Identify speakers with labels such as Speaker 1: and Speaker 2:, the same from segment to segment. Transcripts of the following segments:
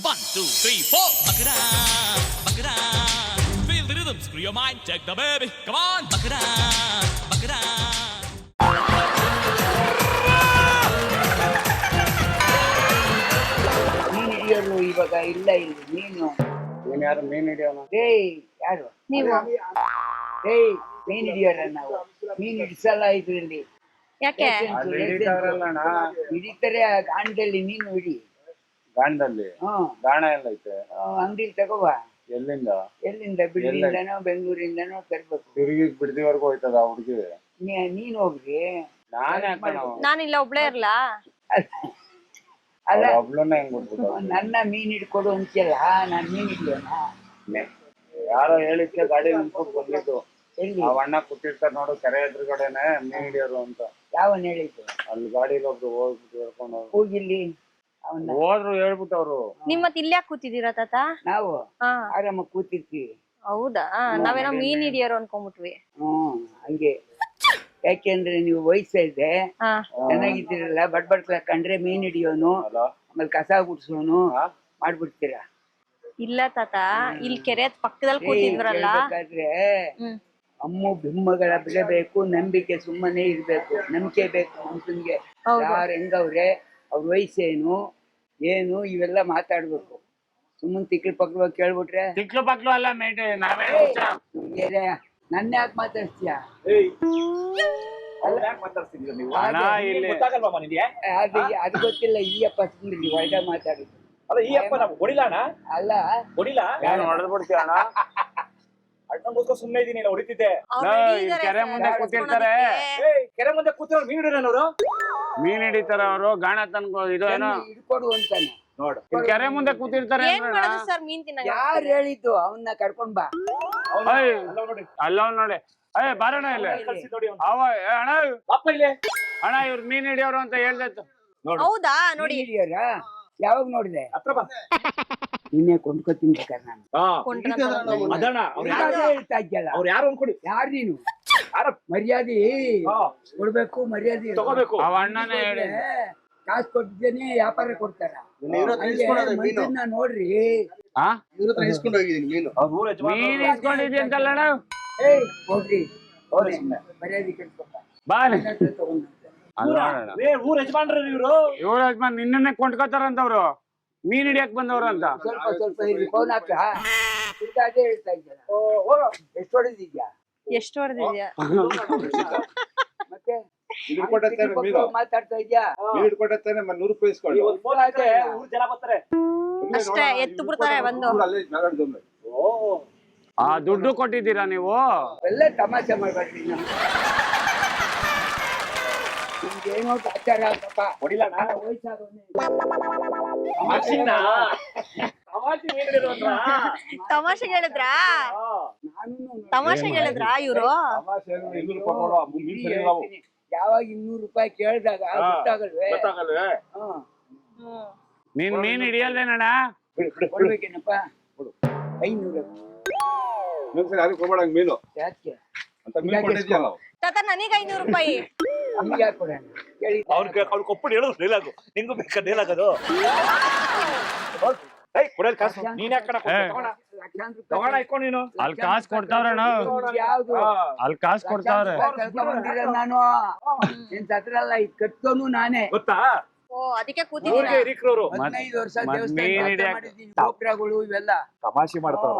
Speaker 1: 1, 2, 3, 4. Buck it up, buck it up. Feel the rhythm, screw your mind, check the baby. Come on, buck it up, buck it up.
Speaker 2: ಮೀನು ಹಿಡಿಯೋರು ಇವಾಗ ಇಲ್ಲ ಇಲ್ಲಿ ಮೀನು.
Speaker 3: ನೀನ್ ಯಾರು ಮೀನ್ ಹಿಡಿಯೋನು?
Speaker 2: ಏಯ್ ಯಾರು
Speaker 4: ನೀವು
Speaker 2: ಏಯ್ ಮೀನ್ ಹಿಡಿಯೋರ ನಾವು ಮೀನ್ ಹಿಡಿಸಲ್ಲ ಇದ್ರಲ್ಲಿ.
Speaker 4: ಯಾಕೆ?
Speaker 3: ಅದು ಹಿಡಿತಾರಲ್ಲಣ್ಣ
Speaker 2: ಹಿಡಿತಾರೆ ಗಾಣದಲ್ಲಿ ನೀನು ಹಿಡಿ.
Speaker 3: ಗಾಣದಲ್ಲಿ? ಗಾಣ ಎಲ್ಲ ಐತೆ
Speaker 2: ಅಂಗಡಿಲಿ ತಗೋಬಾ.
Speaker 3: ಎಲ್ಲಿಂದ?
Speaker 2: ಎಲ್ಲಿಂದ ಬಿಡ್ಲಿಂದನೋ ಬೆಂಗಳೂರಿಂದನೋ ತರ್ಬೇಕು.
Speaker 3: ತಿರುಗಿ ಬಿಡ್ದಿವರೆಗೂ ಹೋಯ್ತದ ಹುಡುಗಿ?
Speaker 2: ನೀನ್ ಹೋಗ್ರಿ.
Speaker 4: ನಾನಿಲ್ಲ ಒಬ್ಳೇ ಇರ್ಲಾ?
Speaker 2: ಅಲ್ಲ
Speaker 3: ಒಬ್ಳನ್ನ ಹೆಂಗ್ ಬಿಡ್ಬಿಟ್ಟು
Speaker 2: ನನ್ನ ಮೀನ್ ಹಿಡ್ಕೊಡು ಅಂತೀಯಲ್ಲ, ನಾನ್ ಮೀನ್ ಹಿಡಿಯೋಣ?
Speaker 3: ಯಾರೋ ಹೇಳಿದ್ಕೆ ಗಾಡಿ ನಿಂತ್ಕೊಂಡು ಬಂದಿದ್ದು.
Speaker 2: ಎಲ್ಲಿ?
Speaker 3: ಆ ಅಣ್ಣ ಕೂತಿರ್ತಾರ ನೋಡು ಕೆರೆ ಎದುರುಗಡೆನೆ ಮೀನ್ ಹಿಡಿಯೋರು ಅಂತ.
Speaker 2: ಯಾವನ್ ಹೇಳಿದ್ದು?
Speaker 3: ಅಲ್ಲಿ ಗಾಡಿಲಿ ಒಬ್ರು ಹೋಗ್ಬಿಟ್ಟು ಹೇಳ್ಕೊಂಡು
Speaker 2: ಹೋಗಿಲ್ಲಿ ಅವನ್ನ
Speaker 3: ಹೋದ್ರು ಹೇಳ್ಬಿಟ್ಟವ್ರು.
Speaker 4: ನಿಮ್ ಮತ್ ಇಲ್ಲೇ ಕೂತಿದೀರಾ ತಾತ?
Speaker 2: ನಾವು
Speaker 4: ಹಾ
Speaker 2: ಆರಾಮಾಗಿ ಕೂತಿರ್ತೀವಿ.
Speaker 4: ಹೌದಾ? ನಾವೇನೋ ಮೀನ್ ಹಿಡಿಯೋರು ಅನ್ಕೊಂಡ್ಬಿಟ್ವಿ.
Speaker 2: ಹಂಗೆ. ಯಾಕೆಂದ್ರೆ ನೀವು ವಯಸ್ಸಿದೆ
Speaker 4: ಹಾ
Speaker 2: ಚೆನ್ನಾಗಿದ್ದೀರಲ್ಲ, ಬಟ್ ಕಂಡ್ರೆ ಮೀನ್ ಹಿಡಿಯೋನು ಆಮೇಲೆ ಕಸ ಗುಡ್ಸೋನು ಮಾಡ್ಬಿಡ್ತೀರಾ.
Speaker 4: ಇಲ್ಲ ತಾತ, ಇಲ್ಲಿ ಕೆರೆ ಪಕ್ಕದಲ್ಲಿ ಕೂತಿದ್ರಲ್ಲ.
Speaker 2: ಹೇಳ್ಬೇಕಾದ್ರೆ ಅಮ್ಮು ಬಿಮ್ಮಗಳ ಬಿಡಬೇಕು, ನಂಬಿಕೆ ಸುಮ್ಮನೆ ಇರ್ಬೇಕು, ನಂಬಿಕೆ ಬೇಕು ಮನ್ಸನ್ಗೆ. ಯಾರು ಹೆಂಗವ್ರೆ, ಅವ್ರ ವಯಸ್ಸೇನು ಏನು ಇವೆಲ್ಲ ಮಾತಾಡ್ಬೇಕು. ಸುಮ್ಮನೆ ತಿಕ್ಲು ಪಕ್ಲು ಕೇಳ್ಬಿಟ್ರೆ
Speaker 3: ತಿಕ್ಲು ಪಕ್ಲು ಅಲ್ಲ ಮೇಟೆ ನಾವೇ.
Speaker 2: ನನ್ನ ಯಾಕೆ ಮಾತಾಡ್ತೀಯ? ಅದು ಗೊತ್ತಿಲ್ಲ. ಈ ಅಪ್ಪ ಸುಮ್ಮನೆ ಒಳಗ ಮಾತಾಡುದು
Speaker 5: ಅಲ್ಲ. ಈ ಅಪ್ಪ ನಾವು ಹೊಡಿಲಾಣ?
Speaker 2: ಅಲ್ಲ
Speaker 5: ಹೊಡಿಲ
Speaker 3: ಹೊಡೆದ್ ಬಿಡ್ತೀಯ ಅಣ್ಣ.
Speaker 5: ಅಣ್ಣಗೋಸ್ಕರ ಸುಮ್ಮನೆ ಇದೀನಿ, ಹೊಡಿತಿದ್ದೆ.
Speaker 3: ಕೆರೆ ಮುಂದೆ ಕೂತಿರ್ತಾರೆ,
Speaker 5: ಕೆರೆ ಮುಂದೆ ಕೂತಿರೋ ಮೀನ್ ಹಿಡಿಯೋರು
Speaker 3: ಮೀನ್ ಹಿಡಿತಾರ ಅವರು. ಗಾಣ ತನ್ಕೋ ಇದು ಏನೋ
Speaker 2: ಹಿಡ್ಕೊಡು ಅಂತಾನೆ
Speaker 5: ನೋಡು.
Speaker 3: ಕೆರೆ ಮುಂದೆ ಕೂತಿರ್ತಾರೆ.
Speaker 4: ಏನ್ ಮಾಡೋದು ಸರ್ ಮೀನ್ ತಿನ್ನಂಗ?
Speaker 2: ಯಾರು ಹೇಳಿದ್ದು? ಅವನ್ನ ಕರ್ಕೊಂಡ್ ಬಾ.
Speaker 3: ಅಲ್ಲ ನೋಡಿ. ಬಾರಣ ಇಲ್ಲ ಅವ ಅಣ್ಣ
Speaker 5: ಅಪ್ಪ ಇಲ್ಲೇ
Speaker 3: ಅಣ್ಣ ಇವ್ರು ಮೀನ್ ಹಿಡಿಯೋರು ಅಂತ ಹೇಳ್ದತ್ತು.
Speaker 4: ಹೌದಾ? ನೋಡಿ
Speaker 2: ಹಿಡಿಯೋರ ಯಾವಾಗ ನೋಡಿದೆ?
Speaker 5: ಹತ್ರ ಬಾ.
Speaker 2: ನಿನ್ನೆ ಕೊಂಡ್ಕೊತೀನಿ ಬೇಕಾದ್ರೆ ನಾನು.
Speaker 5: ಅದಣ್ಣ
Speaker 2: ಹೇಳ್ತಾ ಇದ್ಯಲ್ಲ,
Speaker 5: ಅವ್ರು ಯಾರು ಅನ್ಕೊಡಿ.
Speaker 2: ಯಾರು ನೀನು? ಮರ್ಯಾದೆ ಕೊಡ್ಬೇಕು, ಮರ್ಯಾದೆ
Speaker 5: ತಗೋಬೇಕು.
Speaker 3: ಅವ ಅಣ್ಣನೇ ಹೇಳಿ
Speaker 2: ಕಾಸು ಕೊಟ್ಟಿದ್ದೇನೆ, ವ್ಯಾಪಾರ ಕೊಡ್ತಾರ. ಮಂದಿನ ನೋಡ್ರಿ.
Speaker 3: ಮೀನ್ ಇಸ್ಕೊಂಡಿದ್ವಿ ಅಂತಲ್ಲ ಅಣ್ಣ.
Speaker 2: ಹೋಗ್ರಿ ಮರ್ಯಾದೆ ಕೆಲ್ಸಪ್ಪ.
Speaker 3: ಬಾ
Speaker 5: ಊರ್ ಯಜಮಾನ್ರ ಇವ್ರು.
Speaker 3: ಇವ್ರ ಯಜಮಾನ್ ನಿನ್ನೆ ಕೊಂಡ್ಕೋತಾರಂತವ್ರು, ಮೀನ್ ಹಿಡಿಯಕ್ ಬಂದವ್ರು ಅಂತ.
Speaker 2: ಸ್ವಲ್ಪ ಇಲ್ಲಿ ಫೋನ್ ಹಾಕ. ಅದೇ ಹೇಳ್ತಾ ಇದ್ದಲ್ಲ, ಎಷ್ಟು ಹೊಡೆದಿದ್ಯಾ?
Speaker 4: ಎಷ್ಟು ಹೊಡೆದಿದ್ಯಾ?
Speaker 2: ಮತ್ತೆ ಮಾತಾಡ್ತಾ ಇದ್ಯಾ?
Speaker 5: ಊರ್ ಜನ ಬರ್ತಾರೆ
Speaker 4: ಅಷ್ಟೇ, ಎತ್ತು ಬಿಡ್ತಾರೆ ಬಂದು.
Speaker 3: ಆ ದುಡ್ಡು ಕೊಟ್ಟಿದ್ದೀರಾ ನೀವು?
Speaker 2: ಎಲ್ಲ ತಮಾಷೆ ಮಾಡ್ಬೇಡ್ರಿ. ನಿಮ್ಗೇನೋ ಆಚಾರ ಪಾಪ.
Speaker 5: ಹೊಡಿಲಾಣ?
Speaker 4: ತಮಾಷೆಗೆ ಹೇಳಿದ್ರಾ? ತಮಾಷೆಗೆ ಹೇಳಿದ್ರಾ ಇವ್ರು?
Speaker 2: ಯಾವಾಗ 200 ರೂಪಾಯಿ ಕೇಳಿದಾಗ ಗೊತ್ತಾಗಲ್ವೇ?
Speaker 3: ನೀನ್ ಮೀನ್ ಹಿಡಿಯಲ್ವೇನಣ್ಣ?
Speaker 2: ಕೊಡ್ಬೇಕೇನಪ್ಪ? 500
Speaker 3: ಮೀನು
Speaker 2: ಯಾಕೆ
Speaker 4: ತಾತ ನನಗೆ 500 ರೂಪಾಯಿ.
Speaker 2: ನಮ್ಗೆ ಯಾಕೆ ಕೊಡೋಣ? ಕೇಳಿ
Speaker 5: ಅವ್ರ ಕೊಪ್ಪಡಿ ಹೇಳು ಡೈಲಾಗು. ನಿಂಗೂ ಬೇಕಾ ಡೈಲಾಗ್ ಅದು? ಕಾಸು ನೀನ್ ಯಾಕೆ ತಗೋಣ ಇಟ್ಕೊಂಡು ನೀನು?
Speaker 3: ಅಲ್ಲಿ ಕಾಸು ಕೊಡ್ತಾವ್ರಣ್ಣ,
Speaker 2: ಯಾವ್ದು
Speaker 3: ಅಲ್ಲಿ ಕಾಸು ಕೊಡ್ತಾವ್ರೆ.
Speaker 2: ಕರ್ಕೊಂಡ್ಬಂದಿರ ನಾನು ನಿನ್ ಸತ್ರಲ್ಲ, ಇದ್ ಕಟ್ತೋನು ನಾನೇ.
Speaker 5: ಗೊತ್ತಾ?
Speaker 4: ಓ ಅದಕ್ಕೆ ಕೂತಿದ್ದೀರಾ?
Speaker 5: ಊರಿಗೆ ಹಿರಿಕರು
Speaker 2: 15 ವರ್ಷ
Speaker 3: ಮೀನ್
Speaker 2: ದೇವಸ್ಥಾನ
Speaker 3: ಹಿಡಿಯಕ್
Speaker 2: ಮಾಡಿದ್ದೀನಿ, ಗೋಪುರಗಳು ಇವೆಲ್ಲ.
Speaker 5: ತಮಾಷೆ ಮಾಡ್ತಾರ.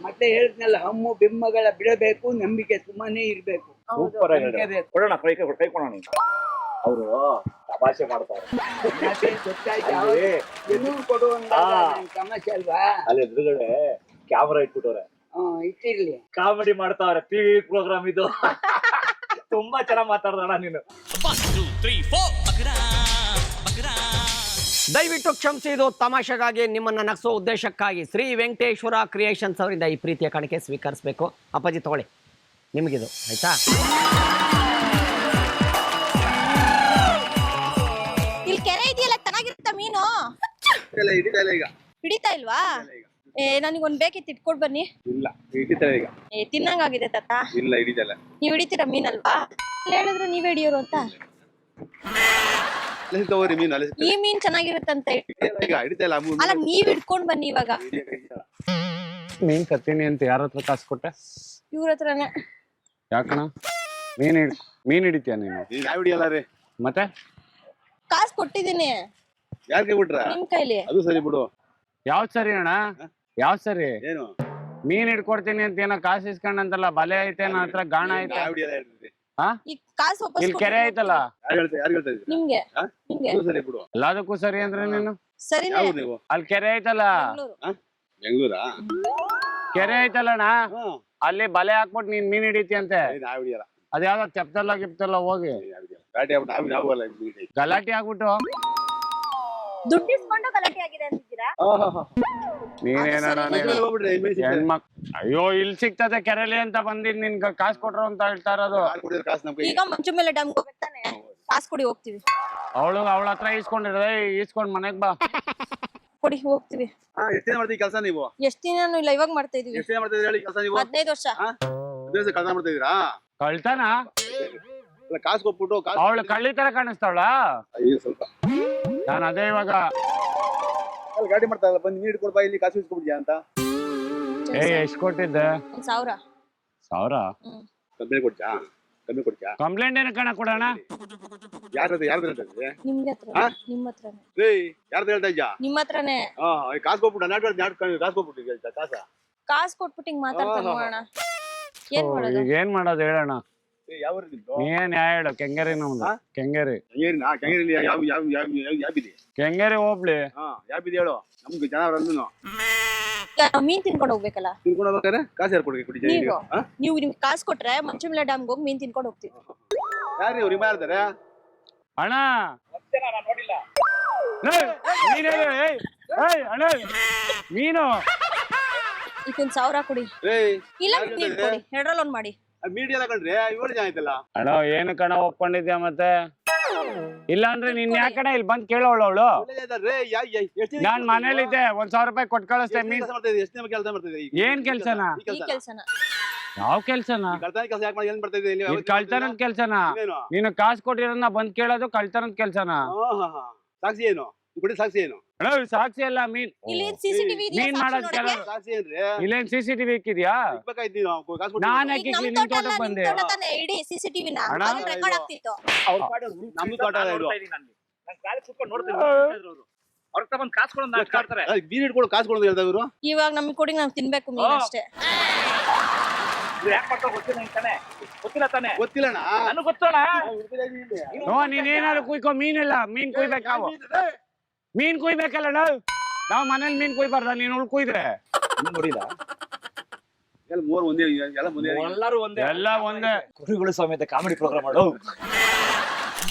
Speaker 2: ಮತ್ತೆ ಹೇಳಿದ್ನಲ್ಲ, ಹಮ್ಮು ಬಿಮ್ಮಗಳ ಬಿಡಬೇಕು, ನಂಬಿಕೆ ಸುಮ್ಮನೆ ಇರ್ಬೇಕು.
Speaker 5: ಸೂಪರ್ ಆಗಿ ಕೊಡೋಣ, ಕೈ ಕೊಡೋಣ. ಅವರು ತಮಾಷೆ ಮಾಡ್ತಾರೆ.
Speaker 2: ಕೊಡುವಂತ ತಮಾಷೆ ಅಲ್ವಾ?
Speaker 5: ಅಲ್ಲಿ ಎದುರುಗಡೆ ಕ್ಯಾಮರಾ ಇಟ್ಬಿಟ್ಟವ್ರೆ,
Speaker 2: ಇಟ್ಟಿರ್ಲಿ.
Speaker 5: ಕಾಮಿಡಿ ಮಾಡ್ತಾವ್ರೆ. ಟಿವಿ ಪ್ರೋಗ್ರಾಮ್ ಇದು. ತುಂಬಾ ಚೆನ್ನಾಗ್ ಮಾತಾಡ್ದಣ್ಣ ನೀನು.
Speaker 1: 1, 2, 3, 4. Buck it up, buck it up.
Speaker 6: ದಯವಿಟ್ಟು ಕ್ಷಮಿಸಿ, ಇದು ತಮಾಷೆಗಾಗಿ, ನಿಮ್ಮನ್ನ ನಗಿಸೋ ಉದ್ದೇಶಕ್ಕಾಗಿ ಶ್ರೀ ವೆಂಕಟೇಶ್ವರ ಕ್ರಿಯೇಷನ್ಸ್ ಅವರಿಂದ ಈ ಪ್ರೀತಿಯ ಕಾಣಿಕೆ ಸ್ವೀಕರಿಸಬೇಕು. ಅಪ್ಪಾಜಿ ತಗೊಳ್ಳಿ, ನಿಮಗಿದು ಆಯ್ತಾ?
Speaker 4: ಇಲ್ಲಿ ಕೆರೆ ಇದೆಯಲ್ಲ, ಚೆನ್ನಾಗಿರುತ್ತ ಮೀನು? ಹಿಡಿತಾ ಇಲ್ವಾ? ನನಗೊಂದು ಬೇಕಿತ್ತು, ಇಟ್ಕೊಡ್ ಬನ್ನಿ.
Speaker 3: ಇಲ್ಲ ಹಿಡಿತಾರೆ ಈಗ.
Speaker 4: ತಿನ್ನಂಗಾಗಿದೆ ತಾತ.
Speaker 3: ಇಲ್ಲ ಹಿಡಿದಲ್ಲ.
Speaker 4: ನೀವು ಹಿಡಿತೀರಾ ಮೀನಲ್ವಾ? ಹೇಳಿದ್ರು ನೀವೇ ಹಿಡಿಯೋರು ಅಂತ.
Speaker 7: ಅಲೆ ತಗೋರಿ ಮೀನು ಅಲೆ
Speaker 4: ಈ ಮೀನ್ ಚೆನ್ನಾಗಿರುತ್ತಂತೆ.
Speaker 7: ಈಗ ಹಿಡಿತಾ ಇಲ್ಲ
Speaker 4: ಅಲ್ಲ ನೀವ್ ಹಿಡ್ಕೊಂಡ್ ಬನ್ನಿ ಇವಾಗ.
Speaker 3: ಮೀನ್ ಕತ್ತೀನಿ ಅಂತ ಯಾರ ಹತ್ರ ಕಾಸು ಕೊಟ್ಟೆ?
Speaker 4: ಇವ್ರ ಹತ್ರನೇ.
Speaker 3: ಯಾಕಣ ಮೀನ್ ಹಿಡಿತೀಯ ನೀನು?
Speaker 7: ಯಾವ ಹಿಡಿಯಲ್ಲ ರೀ.
Speaker 3: ಮತ್ತೆ
Speaker 4: ಕಾಸ್ ಕೊಟ್ಟಿದ್ದೀನಿ
Speaker 7: ಯಾರಿಗೆ ಬಿಟ್ರ?
Speaker 4: ನಿಮ್ ಕೈಲಿ.
Speaker 7: ಅದು ಸರಿ ಬಿಡು.
Speaker 3: ಯಾವ್ ಸರಿ ಅಣ್ಣ? ಯಾವ್ ಸರಿ?
Speaker 7: ಏನು
Speaker 3: ಮೀನ್ ಹಿಡ್ಕೊಡ್ತೀನಿ ಅಂತ ಏನೋ ಕಾಸು ಇಸ್ಕೊಂಡಂತಲ್ಲ, ಬಲೆ ಐತೆ ನನ್ನ ಹತ್ರ, ಗಾಣ ಐತೆ.
Speaker 7: ಯಾವ ಹಿಡಿಯಲ್ಲ ಹೇಳ್ರಿ.
Speaker 3: ಹಾ
Speaker 4: ಈ ಕಾಸ್ ವಾಪಸ್
Speaker 3: ಇಲ್ಲಿ ಕೆರೆ ಐತಲ್ಲ,
Speaker 7: ಯಾರು ಹೇಳ್ತಾ ಇದ್ರಿ?
Speaker 4: ನಿಮ್ಗೆ. ನಿಮ್ಗೆ
Speaker 7: ಅದು ಸರಿ ಬಿಡು.
Speaker 3: ಎಲ್ಲದಕ್ಕೂ ಸರಿ ಅಂದ್ರೆ ನೀನು?
Speaker 4: ಸರಿನೇ.
Speaker 7: ಯಾವ್ದು ನೀವು?
Speaker 3: ಅಲ್ಲಿ ಕೆರೆ ಐತಲ್ಲ,
Speaker 4: ಬೆಂಗ್ಳೂರು.
Speaker 7: ಬೆಂಗಳೂರಾ?
Speaker 3: ಕೆರೆ ಐತಲ್ಲಣ್ಣ, ಅಲ್ಲಿ ಬಲೆ ಹಾಕ್ಬಿಟ್ಟು ನೀನ್ ಮೀನ್ ಹಿಡಿತೀಯಂತೆ.
Speaker 7: ಯಾವ ಹಿಡಿಯಲ್ಲ.
Speaker 3: ಅದ್ಯಾವ್ದ ತೆಪ್ತಲ್ಲ ಗಿಪ್ತಲ್ಲ ಹೋಗಿ
Speaker 7: ಗಾಡಿ ಆಗ್ಬಿಟ್ಟು ನಾವು ಹೋಗಲ್ಲ.
Speaker 3: ಗಲಾಟೆ ಆಗ್ಬಿಟ್ಟು
Speaker 4: ದುಡ್ಡು ಇಸ್ಕೊಂಡು ಗಲಾಟೆ ಆಗಿದೆ ಅಂತಿದ್ದೀರಾ?
Speaker 3: ನೀನೇನ
Speaker 7: ಹೋಗ್ಬಿಡ್ರಿ
Speaker 3: ಹೆಣ್ಮಕ್. ಅಯ್ಯೋ ಇಲ್ಲಿ ಸಿಗ್ತದೆ ಕೆರೆಲಿ ಅಂತ ಬಂದಿದ್ ನಿನ್ ಕಾಸು ಕೊಟ್ರು ಅಂತ ಹೇಳ್ತಾ ಇರೋದು.
Speaker 7: ಕಾಸು ನಮ್ ಕೈ.
Speaker 4: ಈಗ ಮಂಚು ಮೇಲೆ ಡ್ಯಾಮ್ ಹೋಗ್ಬೇಕು ತಾನೆ, ಕಾಸ್ ಕೊಡಿ ಹೋಗ್ತೀವಿ.
Speaker 3: ಅವಳ ಹತ್ರ ಈಸ್ಕೊಂಡಿರ, ಈಸ್ಕೊಂಡ್ ಮನೆಗ್ ಬಾ.
Speaker 4: ಕೊಡಿ ಹೋಗ್ತೀವಿ.
Speaker 7: ಎಷ್ಟು ದಿನ ಮಾಡ್ತೀವಿ ಕೆಲಸ ನೀವು?
Speaker 4: ಎಷ್ಟ್ ದಿನ ಇಲ್ಲ, ಇವಾಗ ಮಾಡ್ತಾ ಇದೀವಿ.
Speaker 7: ಎಷ್ಟು ದಿನ ಮಾಡ್ತಿದ್ರಿ ಹೇಳಿ ಕೆಲಸ ನೀವು?
Speaker 4: 15 ವರ್ಷ.
Speaker 7: ಕೆಲಸ ಮಾಡ್ತಾ ಇದೀರಾ?
Speaker 3: ಕಳ್ತಾನ?
Speaker 7: ಅಲ್ಲ ಕಾಸು ಕೊಟ್ಬಿಟ್ಟು
Speaker 3: ಅವಳು ಕಳ್ಳಿ ತರ ಕಾಣಿಸ್ತಾವಳ?
Speaker 7: ಅಯ್ಯೋ ಸ್ವಲ್ಪ
Speaker 3: ನಾನು ಅದೇ ಇವಾಗ
Speaker 7: ಅಲ್ಲಿ ಗಾಡಿ ಮಾಡ್ತಾ ಇಲ್ಲ, ಬಂದು ನೀರು ಇಟ್ಕೊಡ್ಬಾ, ಇಲ್ಲಿ ಕಾಸು ಇಸ್ಕೊಬಿಡ್ಯಾ ಅಂತ.
Speaker 3: ಎಷ್ಟ್ ಕೊಟ್ಟಿದ್ದೆ?
Speaker 4: 1000.
Speaker 3: 1000?
Speaker 7: ಕಮ್ಮಿ ಕೊಡ್ಚಾ? ಕಮ್ಮಿ ಕೊಡ್ಚಾ?
Speaker 3: ಕಂಪ್ಲೇಂಟ್ ಏನ ಕಣ ಕೊಡೋಣ?
Speaker 7: ಯಾರ್ದು ಹೇಳ್ತಾ ಇದ್ರಿ?
Speaker 4: ನಿಮ್ಗೆ ಹತ್ರ. ನಿಮ್ಮ ಹತ್ರನೇ.
Speaker 7: ರೀ ಯಾರ್ದು ಹೇಳ್ತಾ ಇದ್ಯಾ?
Speaker 4: ನಿಮ್ಮ ಹತ್ರನೇ.
Speaker 7: ಕಾಸು ಕೊಟ್ಬಿಟ್ಟು ಕಾಸು ಕೊಟ್ಬಿಟ್ಟು
Speaker 4: ಕಾಸ್ ಕೊಟ್ಬಿಟ್ಟು ಹಿಂಗ್ ಮಾತಾಡ್ತಾನೆ ನೋಡೋಣ. ಏನ್ ಮಾಡೋದು?
Speaker 3: ಈಗ ಏನ್ ಮಾಡೋದು ಹೇಳೋಣ?
Speaker 7: ಯಾವ
Speaker 3: ನೀನ್ ಯಾ ಹೇಳು? ಕೆಂಗೇರಿ ನಮ್ದು. ಕೆಂಗೇರಿ.
Speaker 7: ಕೆಂಗೇರಿಲಿ ಯಾಬಿದೆ?
Speaker 3: ಕೆಂಗೇರಿ ಹೋಗ್ಲಿ.
Speaker 7: ಯಾಬಿದೆ ಹೇಳು. ನಮ್ಗೆ ಜನ
Speaker 4: ಮೀನ್ ತಿನ್ಕೊಂಡು ಹೋಗ್ಬೇಕಲ್ಲ.
Speaker 7: ತಿನ್ಕೊಂಡು ಹೋಗ್ಬೇಕಾರೆ ಕಾಸು ಯಾರು ಕೊಡಿ?
Speaker 4: ನೀವು ನಿಮ್ಗೆ ಕಾಸು ಕೊಟ್ರೆ ಮಂಚುಮಲೆ ಡ್ಯಾಮ್ಗೆ ಹೋಗಿ ಮೀನ್ ತಿನ್ಕೊಂಡು ಹೋಗ್ತೀವಿ.
Speaker 7: ಯಾರು ಇವ್ರು ನಿಮ್ಮ ಯಾರ್ದಾರೆ?
Speaker 3: ಅಣ್ಣ ಅಣ್ಣ ಮೀನು
Speaker 4: ಇದೊಂದ್ 1000 ಕೊಡಿ. ಇಲ್ಲ ನೀರ್ ಕೊಡಿ, ಎರಡ್ರಲ್ಲಿ ಒಂದ್ ಮಾಡಿ.
Speaker 7: ಮೀಡಿಯಾ ಕಣ್ರಿ 7 ಜನ ಆಯ್ತಲ್ಲ.
Speaker 3: ಅಣ್ಣ ಏನು ಕಣ ಒಪ್ಕೊಂಡಿದ್ಯಾ ಮತ್ತೆ? ಇಲ್ಲ ಅಂದ್ರೆ ನಿನ್ ಯಾಕಡೆ ಇಲ್ಲಿ ಬಂದ್ ಕೇಳೋಳು ಅವಳು. ನಾನ್ ಮನೇಲಿದ್ದೆ, 1000 ರೂಪಾಯಿ ಕೊಟ್ಟು ಕಳಿಸ್ತೆ. ಮೀನ್
Speaker 7: ಕೆಲಸ ಮಾಡ್ತಿದ್ದೆ.
Speaker 3: ಏನ್ ಕೆಲ್ಸನ?
Speaker 4: ಈ ಕೆಲ್ಸನ.
Speaker 3: ಯಾವ ಕೆಲ್ಸನ?
Speaker 7: ಕೆಲಸ ಯಾಕೆ ಮಾಡಿ ಏನ್ ಬರ್ತಾ ಇದೆ?
Speaker 3: ಕಳ್ತನದ ಕೆಲ್ಸನ? ನೀನು ಕಾಸು ಕೊಟ್ಟಿರೋದನ್ನ ಬಂದ್ ಕೇಳೋದು ಕಳ್ತನದ ಕೆಲ್ಸನ?
Speaker 7: ಸಾಕ್ಷಿ ಏನು? ಕೊಡಿ ಸಾಕ್ಷಿ ಏನು?
Speaker 3: ಅಣ್ಣ ಸಾಕ್ಷಿ ಅಲ್ಲ, ಮೀನ್
Speaker 4: ಇಲ್ಲಿ ಸಿಸಿಟಿವಿ ಇದೆಯಾ?
Speaker 3: ಮೀನ್ ಮಾಡೋದ್ ಕೆಲ.
Speaker 7: ಸಾಕ್ಷಿ ಏನ್ರಿ?
Speaker 3: ಇಲ್ಲೇನ್ CCTV ಇಕ್ಕಿದ್ಯಾ? ನಾನ್ ಯಾಕೆ
Speaker 4: ನಮ್
Speaker 3: ನಿನ್
Speaker 4: ತೋಟ
Speaker 3: ತೋಟಕ್ ಬಂದೆ?
Speaker 4: ತಾನೆ ಇಡಿ ಸಿಸಿಟಿವಿನ
Speaker 3: ಅಣ್ಣ.
Speaker 4: ರೆಕಾರ್ಡ್ ಆಗ್ತಿತ್ತು.
Speaker 7: ನಮ್ದು ತೋಟ ಇದು.
Speaker 5: ನಾನು ಗಾಳಿ ಕುತ್ಕೊಂಡು ನೋಡ್ತೀನಿ ಅವ್ರ ಹತ್ರ ಬಂದು ಕಾಸು ಕೊಡೋದು ನಾಟಕ ಆಡ್ತಾರೆ.
Speaker 7: ಮೀನ್ ಹಿಡ್ಕೊಂಡು ಕಾಸು ಕೊಡೋದು ಹೇಳ್ತಾ ಇವರು.
Speaker 4: ಇವಾಗ ನಮ್ಗೆ ಕೊಡಿ, ನಾವ್ ತಿನ್ಬೇಕು ಮೀನ್ ಅಷ್ಟೇ.
Speaker 5: ಯಾಕೆ ಮಾಡ್ತಾರೆ ಗೊತ್ತಿಲ್ಲ ನಿಂಗೆ ತಾನೆ? ಗೊತ್ತಿಲ್ಲ ತಾನೆ?
Speaker 7: ಗೊತ್ತಿಲ್ಲಣ್ಣ.
Speaker 5: ನನಗೆ ಗೊತ್ತೋಣ.
Speaker 3: ನೀನೇನಾದ್ರು ಕುಯ್ಕೋ. ಮೀನಿಲ್ಲ, ಮೀನ್ ಕುಯ್ಬೇಕು ನಾವು. ಮೀನ್ ಕುಯ್ಬೇಕಲ್ಲ ನಾವ್ ಮನೇಲಿ ಮೀನ್ ಕುಯ್ಬಾರ್ದ? ನೀನ್ ಉಳ್ ಕುಯ್ದ್ರೆ
Speaker 5: ನೋಡಿಲ್ಲ
Speaker 7: ಎಲ್ಲ ಮೂರು ಒಂದೇ, ಎಲ್ಲ ಮುಂದೆ
Speaker 5: ಎಲ್ಲರೂ ಒಂದೇ.
Speaker 3: ಎಲ್ಲ ಒಂದೇ.
Speaker 5: ಕುರಿಗಳು ಸಮೇತ ಕಾಮಿಡಿ ಪ್ರೋಗ್ರಾಮ್ ಮಾಡು.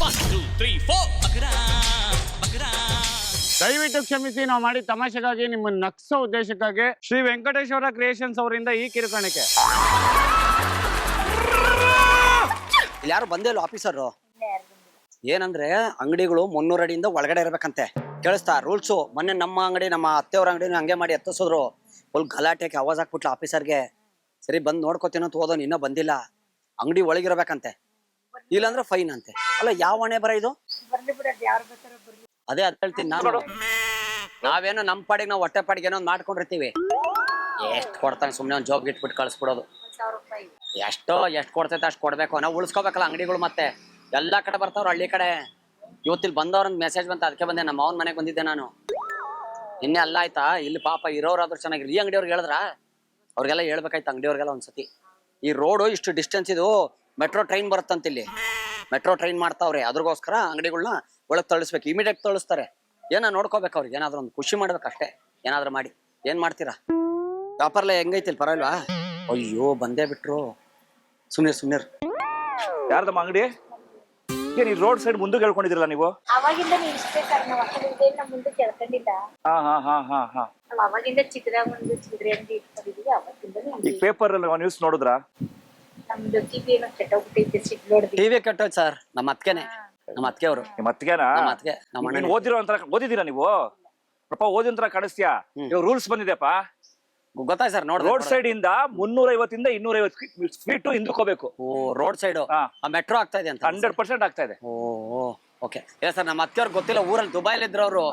Speaker 1: 1 2 3 4 ಬಕರಾ ಬಕರಾ.
Speaker 3: ದಯವಿಟ್ಟು ಕ್ಷಮಿಸಿ, ನಾವು ಮಾಡಿದ ತಮಾಷೆಗಾಗಿ, ನಿಮ್ಮನ್ನ ನಗ್ಸೋ ಉದ್ದೇಶಕ್ಕಾಗಿ ಶ್ರೀ ವೆಂಕಟೇಶ್ವರ ಕ್ರಿಯೇಷನ್ಸ್ ಅವರಿಂದ ಈ ಕಿರುಕಾಣಿಕೆ.
Speaker 6: ಇಲ್ಲಿ ಯಾರು ಬಂದೇ ಇಲ್ಲ ಆಫೀಸರು. ಏನಂದ್ರೆ ಅಂಗಡಿಗಳು 300 ಅಡಿಯಿಂದ ಒಳಗಡೆ ಇರ್ಬೇಕಂತೆ. ಕೇಳಿಸ್ತಾ ರೂಲ್ಸು? ಮೊನ್ನೆ ನಮ್ಮ ಅಂಗಡಿ, ನಮ್ಮ ಅತ್ತೆಯವ್ರ ಅಂಗಡಿನ ಹಂಗೆ ಮಾಡಿ ಎತ್ತಿಸಿದ್ರು. ಫುಲ್ ಗಲಾಟೆಗೆ ಆವಾಜ್ ಹಾಕ್ಬಿಟ್ಲು ಆಫೀಸರ್ಗೆ. ಸರಿ ಬಂದು ನೋಡ್ಕೋತೀನೋ ಅಂತ ಹೋದೋನು ಇನ್ನೂ ಬಂದಿಲ್ಲ. ಅಂಗಡಿ ಒಳಗಿರ್ಬೇಕಂತೆ, ಇಲ್ಲಾಂದ್ರೆ ಫೈನ್ ಅಂತೆ. ಅಲ್ಲ ಯಾವ ಹಣೆ ಬರ ಇದು? ಅದೇ ಅದ್ ಹೇಳ್ತೀನಿ ನಾನು. ನಾವೇನೋ ನಮ್ಮ ಪಾಡಿಗೆ ನಾವು ಹೊಟ್ಟೆ ಪಾಡಿಗೆ ಏನೋ ಮಾಡ್ಕೊಂಡಿರ್ತೀವಿ. ಎಷ್ಟು ಕೊಡ್ತಾನೆ ಸುಮ್ಮನೆ ಒಂದು ಜಾಬ್ ಇಟ್ಬಿಟ್ಟು ಕಳಿಸ್ಬಿಡೋದು. ಎಷ್ಟು ಕೊಡ್ತೈತೆ ಅಷ್ಟು ಕೊಡ್ಬೇಕು. ನಾವು ಉಳಿಸ್ಕೋಬೇಕಲ್ಲ ಅಂಗಡಿಗಳು. ಮತ್ತೆ ಎಲ್ಲಾ ಕಡೆ ಬರ್ತಾವ್ರು, ಹಳ್ಳಿ ಕಡೆ. ಇವತ್ತಿಲ್ಲಿ ಬಂದವ್ರಂದ್ ಮೆಸೇಜ್ ಬಂತ, ಅದಕ್ಕೆ ಬಂದೆ. ನಮ್ಮ ಮಾವನ ಮನೆಗೆ ಬಂದಿದ್ದೆ ನಾನು ನಿನ್ನೆ. ಅಲ್ಲ ಆಯ್ತಾ, ಇಲ್ಲಿ ಪಾಪ ಇರೋರಾದ್ರೂ ಚೆನ್ನಾಗಿರಿ. ಈ ಅಂಗಡಿಯವ್ರಿಗೆ ಹೇಳಿದ್ರ ಅವ್ರಿಗೆಲ್ಲ ಹೇಳ್ಬೇಕಾಯ್ತು, ಅಂಗಡಿಯವ್ರಿಗೆಲ್ಲ ಒಂದ್ಸತಿ. ಈ ರೋಡು ಇಷ್ಟು ಡಿಸ್ಟೆನ್ಸ್, ಇದು ಮೆಟ್ರೋ ಟ್ರೈನ್ ಬರುತ್ತಂತ. ಇಲ್ಲಿ ಮೆಟ್ರೋ ಟ್ರೈನ್ ಮಾಡ್ತಾವ್ರೆ, ಅದ್ರಗೋಸ್ಕರ ಅಂಗಡಿಗಳನ್ನ ಒಳಗೆ ತಳಿಸ್ಬೇಕು. ಇಮಿಡಿಯೇಟ್ ತಳಿಸ್ತಾರೆ. ಏನೋ ನೋಡ್ಕೋಬೇಕು ಅವ್ರಿಗೆ, ಏನಾದ್ರು ಒಂದು ಖುಷಿ ಮಾಡ್ಬೇಕಷ್ಟೇ. ಏನಾದ್ರು ಮಾಡಿ ಏನ್ ಮಾಡ್ತೀರಾ? ವ್ಯಾಪಾರ ಹೆಂಗೈತಿಲ್ ಪರವಾಗಿಲ್ವಾ? ಅಯ್ಯೋ ಬಂದೇ ಬಿಟ್ರು. ಸುಮ್ನಿರ್.
Speaker 5: ಯಾರ್ದಮ್ಮ ಅಂಗಡಿ? ಏನ್ ಈ ರೋಡ್ ಸೈಡ್ ಮುಂದೆ ಹೇಳ್ಕೊಂಡಿದ್ರಲ್ಲ ನೀವು?
Speaker 8: ಅವಾಗಿಂದ ನೀವು ಇಷ್ಟೇ ಸರ್, ನಾವು ಅಕ್ಕನಿಂದ ಮುಂದೆ ಕೇಳ್ಕೊಂಡಿದ್ದ. ಅವಾಗಿಂದ ಚಿಕ್ಕದಾಗ ಒಂದು ಚಿಲ್ಲರೆ ಅಂಗಡಿ ಇಟ್ಕೊಂಡಿದೀವಿ. ಅವತ್ತಿಂದ
Speaker 5: ಈ ಪೇಪರ್ ಅಲ್ಲಿ ನ್ಯೂಸ್ ನೋಡಿದ್ರಾ?
Speaker 8: ನಮ್ದು ಟಿವಿ ಏನೋ ಕೆಟ್ಟೋಗ್ಬಿಟ್ಟೈತೆ, ಸಿಟ್ ನೋಡಿದ್ವಿ.
Speaker 6: ಟಿವಿ ಕೆಟ್ಟೋಯ್ತು ಸರ್. ನಮ್ಮ ಅತ್ಕೆನೆ, ನಮ್ಮ ಅತ್ಕೆ ಅವರು.
Speaker 5: ನಿಮ್ಮ ಅತ್ತಿಗೆನಾ? ಓದಿರೋ ಅಂತ ಓದಿದ್ದೀರಾ ನೀವು? ಪಾಪ ಓದಿನ ಕಾಣಿಸ್ತೀಯಾ? ರೂಲ್ಸ್ ಬಂದಿದೆಪ್ಪ,
Speaker 6: ಗೊತ್ತಾಯ್ತು ಸರ್. ನೋಡಿ
Speaker 5: ರೋಡ್ ಸೈಡ್ ಇಂದ 350 ಇಂದ 250 ಫೀಟ್ ಹಿಂದಕ್ಕೆ ಹೋಗ್ಬೇಕು.
Speaker 6: ರೋಡ್ ಸೈಡ್ ಮೆಟ್ರೋ ಆಗ್ತಾ ಇದೆ ಅಂತ.
Speaker 5: 100% ಆಗ್ತಾ ಇದೆ.
Speaker 6: ಓ ಓಕೆ ಇಲ್ಲ ಸರ್ ನಮ್ಮ ಅತ್ತೆಯವ್ರಿಗೆ ಗೊತ್ತಿಲ್ಲ ಊರಲ್ಲಿ ದುಬೈಲಿ ಇದ್ರು ಅವರು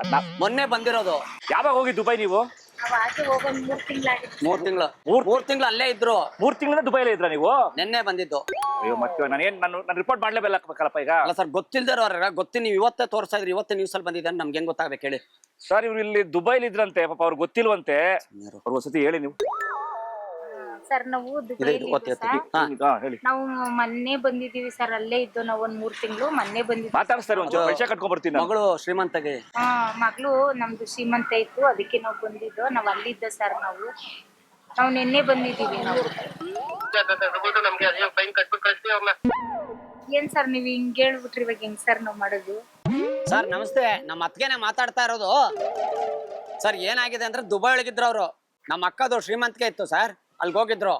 Speaker 6: ಮೊನ್ನೆ ಬಂದಿರೋದು.
Speaker 5: ಯಾವಾಗ ಹೋಗಿ ದುಬೈ ನೀವು?
Speaker 8: ನಾವ್ ಆಚೆ ಹೋಗೋದ್ 3 ತಿಂಗಳಾಗಿತ್ತು.
Speaker 6: 3 ತಿಂಗಳು ಅಲ್ಲೇ ಇದ್ರು.
Speaker 5: 3 ತಿಂಗಳಿಂದ ದುಬೈಲೇ ಇದ್ರ ನೀವು?
Speaker 6: ನಿನ್ನೆ ಬಂದಿದ್ದು.
Speaker 5: ಅಯ್ಯೋ ಮತ್ತೆ ನಾನು ರಿಪೋರ್ಟ್ ಮಾಡ್ಲೇಬೇಕಲ್ಲಪ್ಪ ಈಗ.
Speaker 6: ಅಲ್ಲ ಸರ್ ಗೊತ್ತಿಲ್ದಿರೋರ್ಗ ಗೊತ್ತಿ ನೀವು ಇವತ್ತೇ ತೋರಿಸ್ತಾ ಇದ್ರಿ, ಇವತ್ತೇ ನ್ಯೂಸ್ ಅಲ್ಲಿ ಬಂದಿದೆ ನಮ್ಗೆ ಹೆಂಗ್ ಗೊತ್ತಾಗ್ಬೇಕು ಹೇಳಿ?
Speaker 5: ಸರ್ ಇವ್ರು ಇಲ್ಲಿ ದುಬೈಲಿ ಇದ್ರಂತೆ, ಪಾಪ ಅವ್ರಿಗೆ ಗೊತ್ತಿಲ್ವಂತೆ. ಅವ್ರು ಒಂದ್ಸತಿ ಹೇಳಿ ನೀವು.
Speaker 8: ಸರ್ ನಾವು ದುಬೈಲಿ ಇದ್ವಿ ಸರ್.
Speaker 5: ಹೇಳಿ.
Speaker 8: ನಾವು ಮೊನ್ನೆ ಬಂದಿದೀವಿ ಸರ್, ಅಲ್ಲೇ ಇದ್ದು ನಾವು 3 ತಿಂಗಳು. ಮೊನ್ನೆ ಬಂದಿದ್ವಿ.
Speaker 5: ಮಾತಾಡಿಸ್ತಾರೆ ಒಂಚೂರು ಪೈಸೆ ಕಟ್ಕೊಂಡ್ ಬರ್ತೀನಿ.
Speaker 6: ಮಗಳು ಶ್ರೀಮಂತಗೆ
Speaker 8: ಮಗಳು ನಮ್ದು ಶ್ರೀಮಂತ ಇತ್ತು, ಅದಕ್ಕೆ ನಾವು ಬಂದಿದ್ದು. ನಾವ್ ಅಲ್ಲಿದ್ದ ಸರ್ ನಾವು ನಿನ್ನೆ ಬಂದಿದೀವಿ. ನಾವು ಏನ್ ಸರ್ ನೀವ್ ಹಿಂಗ್ ಹೇಳ್ಬಿಟ್ರಿ, ಇವಾಗ ಹೆಂಗ್ ಸರ್ ನಾವ್ ಮಾಡೋದು?
Speaker 6: ಸರ್ ನಮಸ್ತೆ, ನಮ್ಮ ಅತ್ಗೆನೆ ಮಾತಾಡ್ತಾ ಇರೋದು. ಸರ್ ಏನಾಗಿದೆ ಅಂದ್ರೆ ದುಬೈ ಒಳಗಿದ್ರು ಅವರು. ನಮ್ಮ ಅಕ್ಕದು ಶ್ರೀಮಂತಿಗೆ ಇತ್ತು ಸರ್, ಅಲ್ಲಿಗೆ ಹೋಗಿದ್ರು.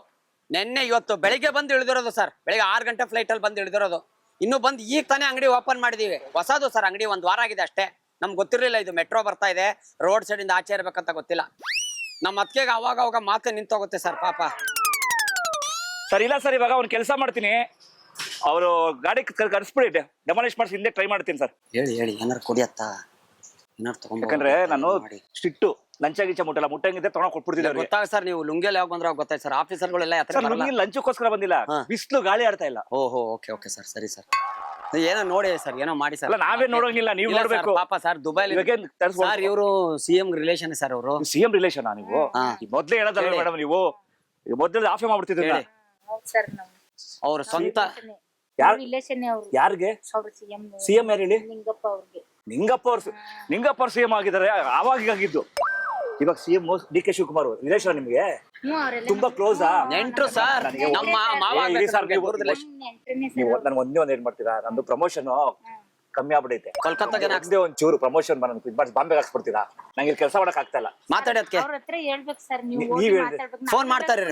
Speaker 6: ನಿನ್ನೆ ಇವತ್ತು ಬೆಳಿಗ್ಗೆ ಬಂದು ಇಳಿದಿರೋದು ಸರ್. ಬೆಳಿಗ್ಗೆ 6 ಗಂಟೆ ಫ್ಲೈಟ್ ಅಲ್ಲಿ ಬಂದು ಇಳಿದಿರೋದು. ಇನ್ನು ಬಂದು ಈಗ ತಾನೇ ಅಂಗಡಿ ಓಪನ್ ಮಾಡಿದೀವಿ. ಹೊಸದು ಸರ್ ಅಂಗಡಿ, 1 ವಾರ ಆಗಿದೆ ಅಷ್ಟೇ. ನಮ್ಗೆ ಗೊತ್ತಿರಲಿಲ್ಲ ಇದು ಮೆಟ್ರೋ ಬರ್ತಾ ಇದೆ, ರೋಡ್ ಸೈಡ್ ಇಂದ ಆಚೆ ಇರ್ಬೇಕಂತ ಗೊತ್ತಿಲ್ಲ. ನಮ್ಮ ಅತ್ಗೆಗೆ ಅವಾಗ ಮಾತೆ ನಿಂತೋಗುತ್ತೆ ಸರ್ ಪಾಪ.
Speaker 5: ಸರ್ ಇಲ್ಲ ಸರ್, ಇವಾಗ ಅವ್ನು ಕೆಲಸ ಮಾಡ್ತೀನಿ, ಅವರು ಗಾಡಿ ಕರ್ಸ್ಬಿಡಿ, ಡೆಮಾಲಿಷ್ ಮಾಡಿಸಿ ಹಿಂದೆ ಟ್ರೈ ಮಾಡ್ತೀನಿ ಸರ್.
Speaker 6: ಹೇಳಿ ಏನಾರು ಕೊಡಿಯತ್ತ, ಏನಾರು ತಗೊಂಡ್.
Speaker 5: ಯಾಕಂದ್ರೆ ನಾನು ಸ್ಟ್ರಿಕ್ಟು, ಲಂಚ ಗಿಂಚ ಮುಟ್ಟಲ್ಲ, ಮುಟ್ಟಂಗಿದ್ದೆ ತಗೊಂಡ್ ಕೊಟ್ಬಿಡ್ತಿದ್ದೆ.
Speaker 6: ಗೊತ್ತಾಗ ಸರ್ ನೀವು ಲುಂಗಿಯಲ್ಲಿ ಯಾವಾಗ ಬಂದ್ರೆ ಗೊತ್ತಾಯ್ತು ಸರ್. ಆಫೀಸರ್ಗಳೆಲ್ಲ
Speaker 5: ಲಂಚಕ್ಕೋಸ್ಕರ ಬಂದಿಲ್ಲ, ಬಿಸಿಲು ಗಾಳಿ ಆಡ್ತಾ ಇಲ್ಲ.
Speaker 6: ಓಹೋ ಓಕೆ ಸರ್, ಸರಿ ಸರ್. ಏನೋ ನೋಡಿ ಸರ್, ಏನೋ ಮಾಡಿ ಸರ್.
Speaker 5: ನಾವೇ ನೋಡೋಂಗಿಲ್ಲ, ನೀವು ನೋಡ್ಬೇಕು
Speaker 6: ಪಾಪ ಸರ್. ದುಬೈಲಿ ಸರ್ ಇವರು CM ರಿಲೇಷನ್ ಸರ್. ಅವರು
Speaker 5: CM ರಿಲೇಷನ್ ನೀವು ಮೊದ್ಲೇ ಹೇಳೋದಲ್ಲ ಮೇಡಮ್, ನೀವು ಮೊದ್ಲು ಆಫೇ ಮಾಡ್ಬಿಡ್ತಿದ್ರಿ.
Speaker 8: ಸರ್
Speaker 6: ಅವ್ರ ಸ್ವಂತ
Speaker 8: ರಿಲೇಷನ್ ಅವರು.
Speaker 5: ಯಾರಿಗೆ CM ಯಾರು ಹೇಳಿ?
Speaker 8: ನಿಂಗಪ್ಪ ಅವ್ರಿಗೆ.
Speaker 5: ನಿಂಗಪ್ಪ ಅವ್ರು CM ಆಗಿದ್ದಾರೆ. ಆವಾಗಿದ್ದು ಇವಾಗ CM DK ಶಿವಕುಮಾರ್ ರಿಲೇಷನ್ ನಿಮ್ಗೆ ತುಂಬಾ ಕ್ಲೋಸ್.
Speaker 6: ನೆಂಟ್ರು ಸರ್, ನಮ್ಮ ಮಾವ.
Speaker 5: ನೀವು ನನ್ಗೆ ಒಂದೇ ಏನ್ ಮಾಡ್ತೀರಾ, ನಂದು ಪ್ರಮೋಷನ್ ಕಮ್ಮಿ ಆಗ್ಬಿಡೈತೆ.
Speaker 6: ಕೋಲ್ಕತ್ತಾಗೆ
Speaker 5: ಒಂಚೂರು ಪ್ರಮೋಷನ್ ಬಾಂಬೆಗೆ ಹಾಕ್ಸ್ಬಿಡ್ತೀರಾ? ನಂಗೆ ಕೆಲಸ ಮಾಡಕ್ ಆಗ್ತಾ ಇಲ್ಲ.
Speaker 6: ಮಾತಾಡೋದಕ್ಕೆ
Speaker 8: ಅವ್ರ ಹತ್ರ ಹೇಳ್ಬೇಕು ಸರ್ ನೀವು.
Speaker 6: ಫೋನ್ ಮಾಡ್ತಾರೆ.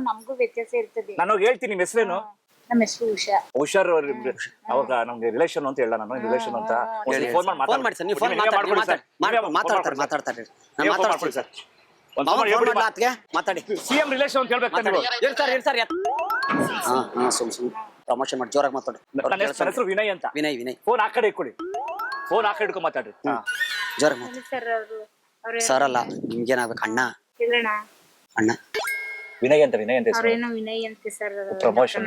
Speaker 8: ನಮಗೂ ವ್ಯತ್ಯಾಸ ಇರ್ತದೆ.
Speaker 5: ನಾನು ಹೇಳ್ತೀನಿ, ನಿಮ್ಮ ಹೆಸರೇನು?
Speaker 8: ನಮ್ಮ ಹೆಸರು ಉಷಾ.
Speaker 5: ಹುಷಾರ್ ಅವಾಗ ನಮ್ಗೆ ರಿಲೇಷನ್ ಅಂತ ಹೇಳ, ನಾನು ರಿಲೇಷನ್ ಅಂತ ಫೋನ್
Speaker 6: ಮಾಡಿ ಸರ್. ನೀವು ಫೋನ್ ಮಾತಾಡ್ತಾರೆ ಮಾತಾಡಿ.
Speaker 5: CM ರಿಲೇಷನ್ ಅಂತ ಹೇಳ್ಬೇಕು ನೀವು.
Speaker 6: ಇರ್ತಾರೆ ಪ್ರಮೋಷನ್ ಮಾಡಿ ಜೋರಾಗಿ ಮಾತಾಡಿ.
Speaker 5: ನನ್ನ ಹೆಸರು ವಿನಯ್ ಅಂತ.
Speaker 6: ವಿನಯ್
Speaker 5: ಫೋನ್ ಆ ಕಡೆ ಇಟ್ಕೊಳ್ಳಿ, ಫೋನ್ ಆ ಕಡೆ ಇಟ್ಕೊಂಡು ಮಾತಾಡ್ರಿ.
Speaker 6: ಜೋರಾಗಿ ಮಾತಾಡಿ ಸರ್. ಅಲ್ಲ ನಿಮ್ಗೇನಾಗ್ಬೇಕು? ಅಣ್ಣ
Speaker 5: ವಿನಯ್ ಅಂತ
Speaker 8: ಅವ್ರೇನೋ ವಿನಯ್ ಅಂತೆ ಸರ್.
Speaker 5: ಪ್ರಮೋಷನ್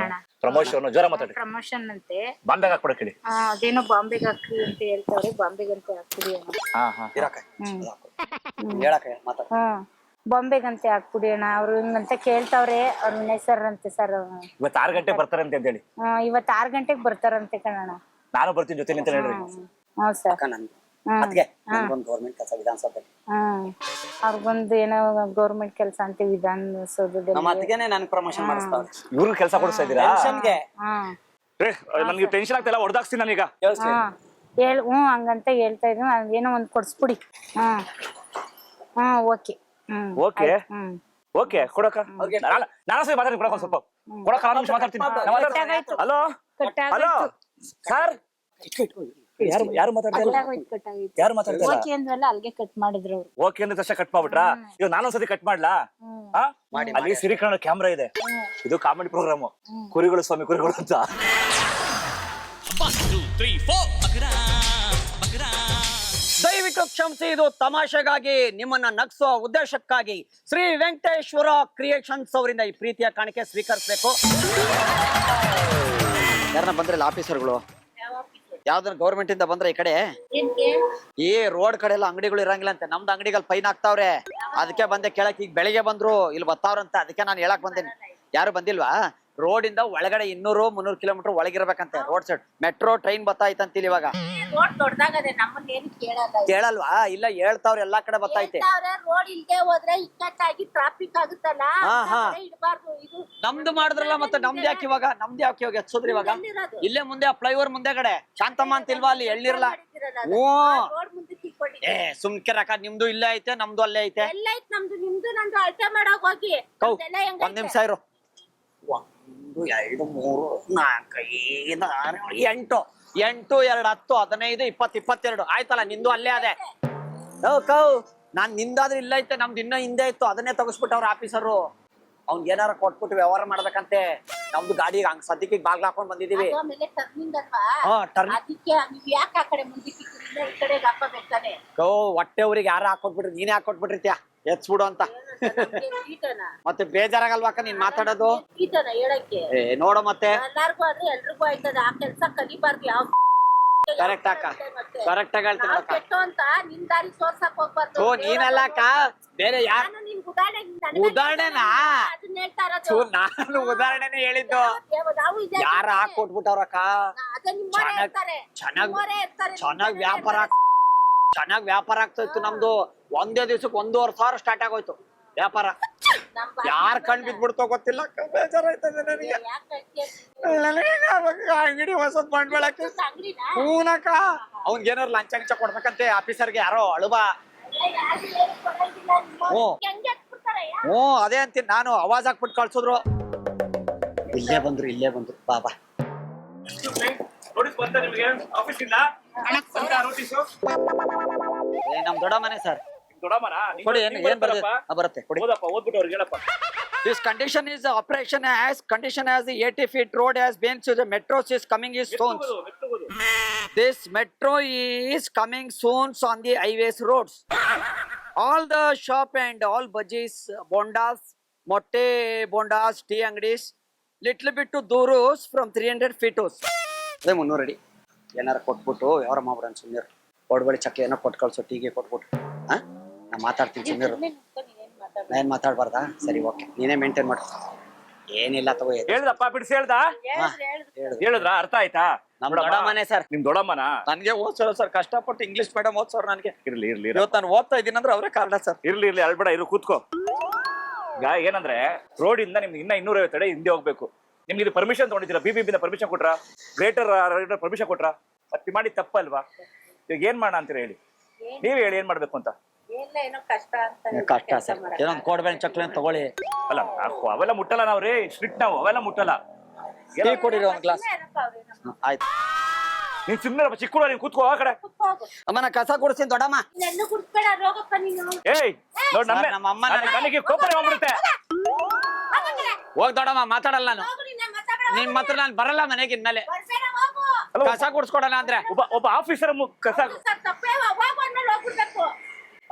Speaker 5: ಜೋರ ಮಾತಾಡಿ.
Speaker 8: ಪ್ರಮೋಷನ್ ಅಂತೆ.
Speaker 5: ಬಾಂಬೆಗೆ ಹಾಕ್ಬಿಡಕ್ ಹೇಳಿ.
Speaker 8: ಅದೇನೋ ಬಾಂಬೆಗೆ ಹಾಕಿ ಅಂತ ಹೇಳ್ತಾವ್ರೆ. ಬಾಂಬೆಗಂತೆ ಹಾಕ್ಬಿಡಿ. ಬಾಂಬೆಗಂತೆ ಹಾಕ್ಬಿಡಿ ಅಣ್ಣ. ಅವ್ರು ಹಿಂಗಂತ ಕೇಳ್ತಾವ್ರೆ. ಅವ್ರ ವಿನಯ್ ಸರ್ ಅಂತೆ ಸರ್.
Speaker 5: ಇವತ್ತು 6 ಗಂಟೆಗೆ ಬರ್ತಾರಂತೆ ಅಂತ ಹೇಳಿ.
Speaker 8: ಇವತ್ತು 6 ಗಂಟೆಗೆ ಬರ್ತಾರಂತೆ ಕಣಣ್ಣ.
Speaker 5: ನಾನು ಬರ್ತೀನಿ ಜೊತೆ ಅಂತ ಹೇಳ್ರಿ.
Speaker 8: ಹೌದು ಸರ್.
Speaker 6: ಗೌರ್ಮೆಂಟ್ ಕೆಲಸ ವಿಧಾನಸಭೆ.
Speaker 8: ಅವ್ರಿಗೊಂದು ಏನೋ ಗೌರ್ಮೆಂಟ್ ಕೆಲಸ ಅಂತ ವಿಧಾನಸೌಧದಲ್ಲಿ.
Speaker 6: ನಮ್ಮ ಅತ್ತಿಗೆನೆ ನನಗೆ ಪ್ರಮೋಷನ್ ಮಾಡಿಸ್ತಾವ್ರೆ.
Speaker 5: ಇವ್ರಿಗೆ ಕೆಲಸ ಕೊಡಿಸ್ತಾ ಇದ್ದೀರಾ? ನನಗೆ ಟೆನ್ಷನ್ ಆಗ್ತಿಲ್ಲ, ಹೊಡೆದಾಕ್ಸ್ತೀನಿ ನಾನೀಗ.
Speaker 8: ಹಂಗಂತ ಹೇಳ್ತಾ ಇದ್ರು. ಏನೋ ಒಂದ್ ಕೊಡ್ಸ್ಬಿಡಿ. ಓಕೆ
Speaker 5: ಓಕೆ ಕೊಡಕ. ನಾನು ಸರಿ ಮಾತಾಡ್ತೀನಿ, ಕೊಡಕ ಸ್ವಲ್ಪ ಕೊಡಕ. ಮಾತಾಡ್ತೀನಿ. ಹಲೋ ಹಲೋ ಸರ್, ಯಾರು ಮಾತಾಡ್ತಿಲ್ಲ?
Speaker 8: ಓಕೆ ಅಂದ್ರಲ್ಲ, ಅಲ್ಲಿಗೆ ಕಟ್ ಮಾಡಿದ್ರು ಅವ್ರು.
Speaker 5: ಓಕೆ ಅಂದ್ರೆ ತಕ್ಷಣ ಕಟ್ ಮಾಡ್ಬಿಟ್ರಾ? ಇವಾಗ ನಾನೊಂದ್ಸತಿ ಕಟ್ ಮಾಡ್ಲಾ? ಅಲ್ಲಿ ಸಿರಿಕರಣ ಕ್ಯಾಮ್ರಾ ಇದೆ. ಇದು ಕಾಮಿಡಿ ಪ್ರೋಗ್ರಾಮ್, ಕುರಿಗಳು ಸ್ವಾಮಿ ಕುರಿಗಳು ಅಂತ.
Speaker 1: 1 2 3 4
Speaker 6: ದಯವಿಟ್ಟು ಕ್ಷಮಿಸಿ, ಇದು ತಮಾಷೆಗಾಗಿ, ನಿಮ್ಮನ್ನ ನಗಿಸುವ ಉದ್ದೇಶಕ್ಕಾಗಿ ಶ್ರೀ ವೆಂಕಟೇಶ್ವರ ಕ್ರಿಯೇಷನ್ಸ್ ಅವರಿಂದ ಈ ಪ್ರೀತಿಯ ಕಾಣಿಕೆ ಸ್ವೀಕರಿಸಬೇಕು. ಯಾರನ್ನ ಬಂದ್ರಲ್ಲ ಆಫೀಸರ್ಗಳು? ಯಾವ್ದನ್ನ ಗೌರ್ಮೆಂಟ್ ಇಂದ ಬಂದ್ರೆ ಈ ಕಡೆ ಈ ರೋಡ್ ಕಡೆ ಎಲ್ಲ ಅಂಗಡಿಗಳು ಇರಂಗಿಲ್ಲ ಅಂತೆ. ನಮ್ದು ಅಂಗಡಿಗಳು ಫೈನ್ ಹಾಕ್ತಾವ್ರೆ. ಅದಕ್ಕೆ ಬಂದೆ ಕೇಳಕ್. ಈಗ ಬೆಳಿಗ್ಗೆ ಬಂದ್ರು, ಇಲ್ಲಿ ಬರ್ತಾವ್ರಂತ. ಅದಕ್ಕೆ ನಾನು ಹೇಳಕ್ ಬಂದೇನಿ. ಯಾರು ಬಂದಿಲ್ವಾ? ರೋಡ್ ಇಂದ ಒಳಗಡೆ 200-300 ಕಿಲೋಮೀಟರ್ ಒಳಗಿರ್ಬೇಕಂತೆ. ರೋಡ್ ಸೈಡ್ ಮೆಟ್ರೋ ಟ್ರೈನ್ ಬರ್ತಾಯ್ತಂತ ಇವಾಗ. ಕೇಳಲ್ವಾ? ಇಲ್ಲ ಹೇಳ್ತಾವ್ರೆ, ಎಲ್ಲಾ ಕಡೆ ಬರ್ತಾಯ್ತೆ.
Speaker 8: ರೋಡ್ ಇಲ್ದೆ ಹೋದ್ರೆ ಇಕ್ಕಟ್ಟಾಗಿ ಟ್ರಾಫಿಕ್ ಆಗುತ್ತಲ್ಲ.
Speaker 6: ನಮ್ದು ಮಾಡಿದ್ರಲ್ಲ, ಮತ್ತೆ ನಮ್ದು ಯಾಕೆ ಇವಾಗ? ನಮ್ದು ಯಾಕೆ ಇವಾಗ ಹೆಚ್ಚೋದ್ರಿ ಇವಾಗ? ಇಲ್ಲೇ ಮುಂದೆ ಫ್ಲೈಓವರ್ ಮುಂದೆ ಕಡೆ ಶಾಂತಮ್ಮ ಅಂತ ಇಲ್ವಾ? ಅಲ್ಲಿ ಎಳ್ಳಿರಲ್ಲ. ಸುಮ್ಕಿರಕ. ನಿಮ್ದು ಇಲ್ಲೇ ಐತೆ, ನಮ್ದು ಅಲ್ಲೇ ಐತೆ. ಒಂದ್ ನಿಮಿಷ ಇರು. 1 2 3 4 5 6 7 8 2 10 15 20 22 ಆಯ್ತಲ್ಲ. ನಿಂದು ಅಲ್ಲೇ ಅದೇ. ನಾನ್ ನಿಂದಾದ್ರೆ ಇಲ್ಲ ಐತೆ, ನಮ್ದು ಇನ್ನ ಹಿಂದೆ ಇತ್ತು. ಅದನ್ನೇ ತಗಸ್ಬಿಟ್ಟವ್ರ ಆಫೀಸರು. ಅವ್ನ್ ಏನಾರ ಕೊಟ್ಬಿಟ್ಟು ವ್ಯವಹಾರ ಮಾಡ್ಬೇಕಂತೆ. ನಮ್ದು ಗಾಡಿ ಹಂಗ್ ಸದ್ಯಕ್ಕೆ ಬಾಗ್ಲ ಹಾಕೊಂಡ್ ಬಂದಿದೀವಿ.
Speaker 8: ಆಮೇಲೆ ಟರ್ನಿಂಗ್ ಅಲ್ವಾ
Speaker 6: ಹಾ ಟರ್ನ್.
Speaker 8: ಅದಕ್ಕೆ ನೀವ್ ಯಾಕೆ ಆ ಕಡೆ ಮುಂದಕ್ಕೆ ಇಟ್ಟಿದ್ದೀರಾ? ಈ ಕಡೆಗೆ ಹಾಕೋಬೇಕಾನೆ.
Speaker 6: ಹೊಟ್ಟೆ ಊರಿಗೆ ಯಾರ ಹಾಕೊಟ್ಬಿಟ್ರಿ, ನೀನೇ ಹಾಕೊಟ್ಬಿಟ್ಟಿರ್ತೀಯ ಎತ್ಸ್ಬಿಡು ಅಂತ. ಮತ್ತೆ ಬೇಜಾರಾಗಲ್ವಾಕ ನೀನ್ ಮಾತಾಡೋದು?
Speaker 8: ಈತನ ಹೇಳಕ್ಕೆ
Speaker 6: ನೋಡು ಮತ್ತೆ
Speaker 8: ಎಲ್ಲಾರ್ಗು ಆದ್ರೆ ಎಲ್ರಿಗೂ ಆಯ್ತದ. ಆ ಕೆಲ್ಸ ಕಲಿಬಾರ್ದು. ಯಾವ
Speaker 6: ಕರೆಕ್ಟ್ ಅಕ್ಕ, ಕರೆಕ್ಟ್ ಆಗಿ ಹೇಳ್ತೀನಿ ಅಕ್ಕ.
Speaker 8: ಕೆಟ್ಟು ಅಂತ ನಿನ್ ದಾರಿ ತೋರ್ಸಕ್ ಹೋಗ್ಬಾರ್ದು.
Speaker 6: ಓ ನೀನಲ್ಲ ಅಕ್ಕ, ಬೇರೆ ಯಾರು?
Speaker 8: ನಾನು ನಿನ್ ಉದಾಹರಣೆ
Speaker 6: ಉದಾಹರಣೆನಾ?
Speaker 8: ಅದನ್ನ ಹೇಳ್ತಾ ಇರೋದು.
Speaker 6: ನಾನು ಉದಾಹರಣೆನೇ ಹೇಳಿದ್ದು.
Speaker 8: ನಾವು ಇದೇ
Speaker 6: ಯಾರ ಹಾಕೊಟ್ಬಿಟ್ಟವ್ರಕ್ಕ.
Speaker 8: ಅದೇ ನಿಮ್ಮವರೇ ಇರ್ತಾರೆ. ನಿಮ್ಮವರೇ ಇರ್ತಾರೆ.
Speaker 6: ಚೆನ್ನಾಗ್ ವ್ಯಾಪಾರ ಆಗ್ತಾ ಇತ್ತು ನಮ್ದು. ಒಂದೇ ದಿವ್ಸಕ್ಕೆ 1,500,000 ಸ್ಟಾರ್ಟ್ ಆಗೋಯ್ತು ವ್ಯಾಪಾರ. ಯಾರ್ ಕಣ್ ಬಿದ್ಬಿಡ್ತೋ ಗೊತ್ತಿಲ್ಲ. ಬೇಜಾರಾಯ್ತದೆ ನನಗೆ. ಅಂಗಡಿ ಹೊಸದ್ ಮಾಡ್ಬೇಡಕ್ಕೆ. ಹೂನಕ್ಕ, ಅವ್ನ್ಗೆ ಏನಾರು ಲಂಚ ಗಿಂಚ ಕೊಡ್ಬೇಕಂತೆ ಆಫೀಸರ್ಗೆ ಯಾರೋ ಅಳುವ. ಹ್ಞೂ ಅದೇ ಅಂತೀನಿ ನಾನು. ಅವಾಜ್ ಹಾಕ್ಬಿಟ್ಟು ಕಳ್ಸಿದ್ರು. ಇಲ್ಲೇ ಬಂದ್ರು ಬಾಬಾ. ನಮ್ ದೊಡ್ಡ ಮನೆ ಸರ್. ಕೊಡಿ, ಏನ್ ಬರುತ್ತೆ ಕೊಡಿ. This condition is operation as condition as the 80 feet road has been so the metro is coming is soon. This metro is coming soon on the highways roads. All the shop and all bajis, bondas, motte bondas, tea angadis, little bit to durus from 300 feet. ಅದೇ 300 ಅಡಿ ಏನಾರ ಕೊಟ್ಬಿಟ್ಟು ವ್ಯವಹಾರ ಮಾಡ್ಬಿಡೋಣ ಸುಮ್ಮನೆ. ಕೊಡ್ಬೇಡಿ ಚಕ್ಕೆ ಏನೋ ಕೊಟ್ಟು ಕಳ್ಸೋ, ಟೀಗೆ ಕೊಟ್ಬಿಟ್ಟು. ನಾ ಮಾತಾಡ್ತೀನಿ ಸುಮ್ಮನೆ. ನಾನ್ ಮಾತಾಡ್ಬಾರ್ದಾ? ಸರಿ ಓಕೆ, ನೀನೇ ಮೇಂಟೈನ್ ಮಾಡು. ಏನಿಲ್ಲ ತಗೋ.
Speaker 5: ಹೇಳ್ದಪ್ಪ ಬಿಡಿಸಿ ಹೇಳಿದ್ರ ಅರ್ಥ ಆಯ್ತಾ?
Speaker 6: ನಮ್ ದೊಡ್ಡ ಮನೆ ಸರ್.
Speaker 5: ನಿಮ್ ದೊಡ್ಡಮ್ಮನ
Speaker 6: ನನ್ಗೆ ಓದ್ಸೋರು ಸರ್, ಕಷ್ಟಪಟ್ಟು ಇಂಗ್ಲಿಷ್ ಮೀಡಿಯಂ ಓದ್ಸೋರು ನನಗೆ.
Speaker 5: ಇರ್ಲಿ
Speaker 6: ಇವತ್ತು ನಾನು ಓದ್ತಾ ಇದ್ದೀನಿ ಅಂದ್ರೆ ಅವರೇ ಕಾರಣ ಸರ್.
Speaker 5: ಇರ್ಲಿ ಅಳ್ಬೇಡ, ಇರು ಕೂತ್ಕೋ. ಈಗ ಏನಂದ್ರೆ ರೋಡ್ ಇಂದ ನಿಮ್ಗೆ ಇನ್ನ 250 ಅಡಿ ಹಿಂದೆ ಹೋಗ್ಬೇಕು. ನಿಮ್ಗೆ ಇದು ಪರ್ಮಿಷನ್ ತಗೊಂಡಿದ್ದೀರಾ? BBB ಪರ್ಮಿಷನ್ ಕೊಟ್ರಾ? ಗ್ರೇಟರ್ ಪರ್ಮಿಷನ್ ಕೊಟ್ರಾ? ಮತ್ತೆ ಮಾಡಿ ತಪ್ಪಲ್ವಾ? ಈಗ ಏನ್ ಮಾಡೋಣ ಅಂತೀರ ಹೇಳಿ, ನೀವ್ ಹೇಳಿ ಏನ್ ಮಾಡ್ಬೇಕು ಅಂತ.
Speaker 6: ಕಷ್ಟ ಸರ್, ಏನೊಂದು ಕೋಡ್ಬೇಡ ಚಕ್ಲಿ ಅಂತ ತಗೊಳ್ಳಿ.
Speaker 5: ಅಲ್ಲ ಅವೆಲ್ಲ ಮುಟ್ಟಲ್ಲ ನಾವ್ರಿ, ಸ್ಟ್ರಿಕ್ಟ್ ನಾವು, ಅವೆಲ್ಲ ಮುಟ್ಟಲ್ಲ.
Speaker 6: ಟೀ ಕೊಡಿರಿ ಒಂದು ಗ್ಲಾಸ್. ಆಯ್ತು,
Speaker 5: ನೀನ್ ಸುಮ್ಮನೆ ಚಿಕ್ಕ ನೀನ್ ಕೂತ್ಕೋ ಆ ಕಡೆ.
Speaker 6: ಅಮ್ಮ ನಾ ಕಸ ಕೊಡ್ತೀನಿ ದೊಡ್ಡಮ್ಮ.
Speaker 5: ಏಯ್ ನೋಡ್
Speaker 6: ನಮ್ಮ ಅಮ್ಮ
Speaker 5: ನನಗೆ ಕೋಪನೆ ಹೋಗ್ಬಿಡುತ್ತೆ.
Speaker 6: ಹೋಗ್ ದೊಡ್ಡಮ್ಮ, ಮಾತಾಡಲ್ಲ ನಾನು. ನಿಮ್ ಮಾತ್ರ ನಾನು ಬರಲ್ಲ ಮನೆಗೆ ಇನ್ಮೇಲೆ. ಕಸ ಕೊಡ್ಸ್ಕೊಡಲ್ಲ ಅಂದ್ರೆ
Speaker 5: ಒಬ್ಬ ಆಫೀಸರ್ ಕಸ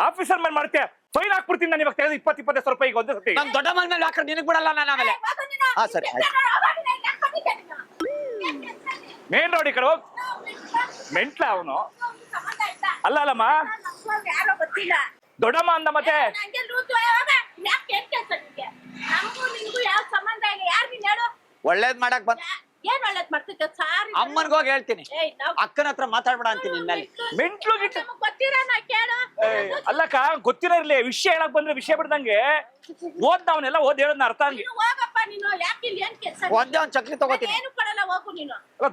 Speaker 5: ಆಫೀಸರ್ ಮೇಲೆ ಮಾಡ್ತೀಯ, ಫೈನ್ ಹಾಕ್ಬಿಡ್ತೀನಿ ನಾನು. ಇವಾಗ ತೆಗೆದು 20-25 ರೂಪಾಯಿಗೆ ಒಂದೇ ಸತಿ.
Speaker 6: ನಮ್ ದೊಡ್ಡ ಮನೆ ಮೇಲೆ ಹಾಕ್ರೆ ನಿನಗ್ ಬಿಡಲ್ಲ ನಾನು ಆಮೇಲೆ. ಹಾ ಸರಿ
Speaker 5: ಮೇನ್ ರೋಡ್ ಈ ಕಡೆ ಹೋಗ್. ಮೆಂಟ್ಲ ಅವನು. ಅಲ್ಲಮ್ಮ ದೊಡ್ಡಮ್ಮ ಅಂದ ಮತ್ತೆ.
Speaker 6: ಒಳ್ಳೇದ್ ಮಾಡಕ್ ಬಂದ್
Speaker 8: ಏನ್ ಒಳ್ಳೇದ್ ಮಾಡ್ತಿದ್ದೆ ಸಾರಿ.
Speaker 6: ಅಮ್ಮನ್ಗ ಹೋಗಿ ಹೇಳ್ತೀನಿ, ಅಕ್ಕನ ಹತ್ರ ಮಾತಾಡ್ಬೇಡ ಅಂತೀನಿ ಇನ್ಮೇಲೆ.
Speaker 5: ಮೆಂಟ್ಲು ಗಿಟ್ಟು
Speaker 8: ಗೊತ್ತಿರ ನಾ ಕೇಳು.
Speaker 5: ಅಲ್ಲಕ್ಕ ಗೊತ್ತಿರೋ ಇರ್ಲಿ, ವಿಷಯ ಹೇಳಕ್ ಬಂದ್ರೆ ವಿಷಯ ಬಿಡ್ದಂಗೆ ಓದ್ದವನೆಲ್ಲ ಓದ್ ಹೇಳೋದ್ನ ಅರ್ಥ ಹಂಗೆ.
Speaker 8: ಹೋಗಪ್ಪ ನೀನು, ಯಾಕೆ ಇಲ್ಲಿ ಏನ್ ಕೆಲಸ?
Speaker 6: ಒಂದೇ ಒಂದ್ ಚಕ್ಲಿ ತಗೋತೀನಿ.
Speaker 8: ಏನು ಕೊಡಲ್ಲ, ಹೋಗು ನೀನು.
Speaker 5: ಅಲ್ಲ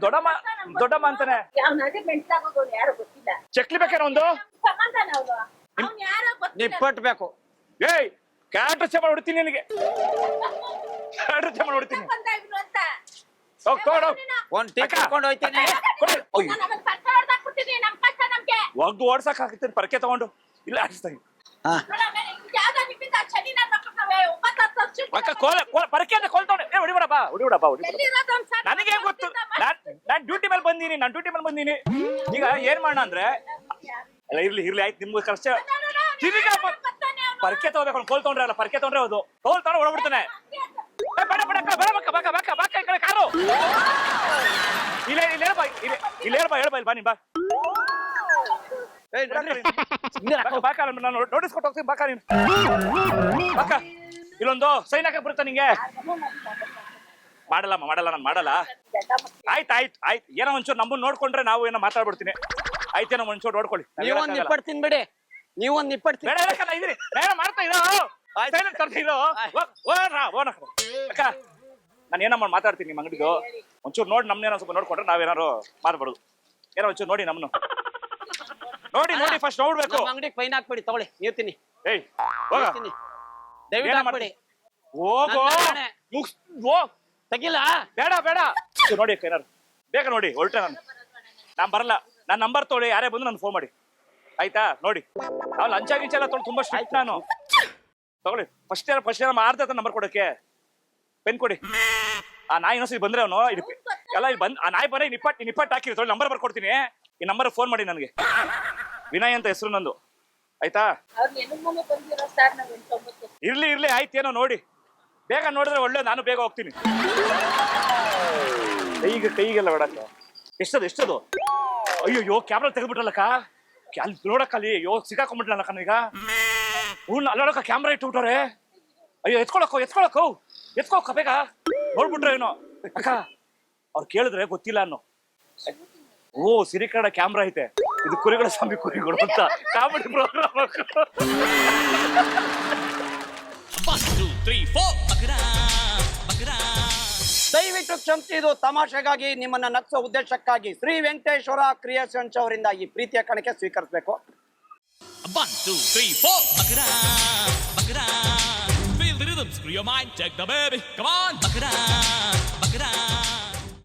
Speaker 5: ದೊಡ್ಡಮ್ಮ ಅಂತಾನೆ.
Speaker 8: ಅವ್ನದೇ ಮೆಂಟಾಗೋದು ಯಾರು ಗೊತ್ತಿಲ್ಲ.
Speaker 5: ಚಕ್ಲಿ ಬೇಕೇನೋ ಒಂದು
Speaker 8: ಸಂಬಂಧನ ಅವನು, ಅವ್ನು ಯಾರೋ ಗೊತ್ತಿಲ್ಲ.
Speaker 6: ನಿಪ್ಪಟ್ಬೇಕು.
Speaker 5: ಏಯ್ ಕ್ಯಾರೆಕ್ಟರ್ ಚೇಂಜ್ ಮಾಡ್ಬಿಡ್ತೀನಿ ನಿನಗೆ. ಕ್ಯಾರೆಕ್ಟರ್ ಚೇಂಜ್ ಮಾಡ್ಬಿಡ್ತೀನಿ.
Speaker 8: ಬಂದಾಗ್ರು ಅಂತ
Speaker 6: ಒಂದ್ ಟೀ ಕರ್ಕೊಂಡು ಹೋಯ್ತೀನಿ.
Speaker 5: ಒಗ್ದು ಓಡ್ಸಕ್ ಹಾಕ್ತೀನಿ ಪರಕೆ ತಗೊಂಡು. ಇಲ್ಲ ಆಡಿಸ್ತಾಗಿ ಪರಕೆ ಅಂತ ಕೊಲ್ತೊಂಡೆ. ಹೊಡಿಬಿಡಪ್ಪ ಹೊಡಿಬಿಡಪ್ಪ. ನನಗೆ ಗೊತ್ತು, ನಾನ್ ಡ್ಯೂಟಿ ಮೇಲೆ ಬಂದೀನಿ. ಈಗ ಏನ್ ಮಾಡೋಣ ಅಂದ್ರೆ, ಇರ್ಲಿ ಆಯ್ತು ನಿಮ್ಗೆ ಕಷ್ಟ. ಪರಕೆ ತಗೋಬೇಕು, ಕೋಲ್ ತಗೊಂಡ್ರೆ ಅಲ್ಲ, ಪರಕೆ ತಗೊಂಡ್ರೆ ಹೌದು. ಕೋಲ್ ತಗೊಂಡು ಹೊಡ್ಬಿಡ್ತಾನೆ. ಕಾರು ಇಲ್ಲ ಬಾ. ನೋಟಿಸ್ ಕೊಟ್ಟು ಹೋಗ್ತೀನಿ ಬಾಕ. ನೀನು ಬಾಕ, ಇಲ್ಲೊಂದು ಸೈನ್ ಹಾಕಕ್ ಬರುತ್ತಾ ನಿಂಗೆ? ಮಾಡಲ್ಲ ನಾನು ಮಾಡಲ್ಲ. ಆಯ್ತು ಏನೋ ಒಂಚೂರು ನಮ್ಮನ್ನ ನೋಡ್ಕೊಂಡ್ರೆ ನಾವು ಏನೋ ಮಾತಾಡ್ಬಿಡ್ತೀನಿ. ಆಯ್ತೇನೋ ಒಂಚೂರು ನೋಡ್ಕೊಳ್ಳಿ.
Speaker 6: ನೀವೊಂದ್ ನಿಪ್ಪಡ್ತೀನಿ ಬಿಡಿ, ನೀವೊಂದ್ ನಿಪ್ಪಡ್ತೀನಿ.
Speaker 5: ಮಾಡ್ತಾ ಇರೋ ಅಕ್ಕ, ನಾನು ಏನೋ ಮಾತಾಡ್ತೀನಿ ನಿಮ್ಮ ಅಂಗಡಿಗೂ. ಒಂಚೂರು ನೋಡಿ ನಮ್ನೇನೋ ಸ್ವಲ್ಪ ನೋಡ್ಕೊಂಡ್ರೆ ನಾವೇನಾರು ಮಾರ್ಬಾರ್ದು. ಏನೋ ಒಂಚೂರು ನೋಡಿ ನಮ್ಮನ್ನು ನೋಡಿ ಫಸ್ಟ್ ನೋಡ್ಬೇಕು.
Speaker 6: ಅಂಗಡಿಗೆ ಫೈನ್ ಹಾಕ್ಬಿಡಿ, ತಗೊಳ್ಳಿ ನೀರ್ತೀನಿ.
Speaker 5: ಏಯ್ ಹೋಗ,
Speaker 6: ದಯವಿಟ್ಟು ಹಾಕ್ಬಿಡಿ.
Speaker 5: ಹೋಗೋ
Speaker 6: ತೆಗಿಲ್ಲ,
Speaker 5: ಬೇಡ ನೋಡಿ ಏನಾರು ಬೇಗ ನೋಡಿ. ಹೊರಟೆ ನಾನು ಬರಲ್ಲ. ನನ್ನ ನಂಬರ್ ತೊಗೊಳ್ಳಿ, ಯಾರೇ ಬಂದು ನನ್ಗೆ ಫೋನ್ ಮಾಡಿ ಆಯ್ತಾ? ನೋಡಿ ನಾವು ಲಂಚ ಗಿಂಚ ಎಲ್ಲ ತೊಗೊಂಡು ತುಂಬಾ ಸ್ಟ್ರಿಕ್ಟ್ ನಾನು. ತಗೊಳ್ಳಿ ಫಸ್ಟ್ ಯಾರು ಮಾರ್ದ ನಂಬರ್ ಕೊಡಕ್ಕೆ. ಪೆನ್ ಕೊಡಿ. ಆ ನಾಯಿ ಇನ್ನೊಂದ್ಸತಿ ಬಂದ್ರೆ ಅವನು ಎಲ್ಲ ಇಲ್ಲಿ ಬಂದ್ ಆ ನಾಯಿ ಬರೀ ನಿಪ್ಪಟ್ಟು ಹಾಕಿರಿ ತೊಳಿ ನಂಬರ್ ಬರ್ಕೊಡ್ತೀನಿ. ಈ ನಂಬರ್ ಫೋನ್ ಮಾಡಿ ನನಗೆ. ವಿನಯ್ ಅಂತ ಹೆಸರು ನಂದು, ಆಯ್ತಾ? ಇರ್ಲಿ ಆಯ್ತೇನೋ ನೋಡಿ, ಬೇಗ ನೋಡಿದ್ರೆ ಒಳ್ಳೆ, ನಾನು ಬೇಗ ಹೋಗ್ತೀನಿ. ಕೈಗೆಲ್ಲ ಹೊಡಕ್ಕ. ಎಷ್ಟದು? ಅಯ್ಯೋ ಕ್ಯಾಮ್ರಾ ತೆಗೆದ್ಬಿಟ್ರಲ್ಲಕ್ಕ, ಅಲ್ಲಿ ನೋಡಕ್ಕಲ್ಲಿ. ಅಯ್ಯೋ ಸಿಕ್ಕಾಕೊಂಡ್ಬಿಟ್ಲಕ್ಕ ಈಗ. ಅಲ್ಲೋಡಕ್ಕ ಕ್ಯಾಮ್ರಾ ಇಟ್ಬಿಟ್ಟವ್ರೆ. ಅಯ್ಯೋ ಎತ್ಕೊಳಕ್ಕ ಬೇಗ. ನೋಡ್ಬಿಟ್ರೆ ಏನೋ ಅಕ್ಕ, ಅವ್ರು ಕೇಳಿದ್ರೆ ಗೊತ್ತಿಲ್ಲ ಅನ್ನೋ. ಓ ಸಿರಿಕನ್ನಡ ಕ್ಯಾಮ್ರಾ ಐತೆ, ಇದು ಕುರಿಗಳ ಸ್ವಾಮಿ ಕುರಿಗಳು ಅಂತ ಕಾಮಿಡಿ ಪ್ರೋಗ್ರಾಮ್.
Speaker 1: 1, 2, 3, 4 ಬಕರಾ ಬಕರಾ.
Speaker 6: ದಯವಿಟ್ಟು ಕ್ಷಮಿಸಿ, ಇದು ತಮಾಷೆಗಾಗಿ, ನಿಮ್ಮನ್ನ ನಗಿಸೋ ಉದ್ದೇಶಕ್ಕಾಗಿ ಶ್ರೀ ವೆಂಕಟೇಶ್ವರ ಕ್ರಿಯೇಷನ್ಸ್ ಅವರಿಂದ ಈ ಪ್ರೀತಿಯ ಕಾಣಿಕೆ ಸ್ವೀಕರಿಸಬೇಕು.
Speaker 1: 1, 2, 3, 4 ಬಕರಾ ಬಕರಾ. Feel the rhythm, screw your mind, check the baby. Come on, ಬಕರಾ ಬಕರಾ.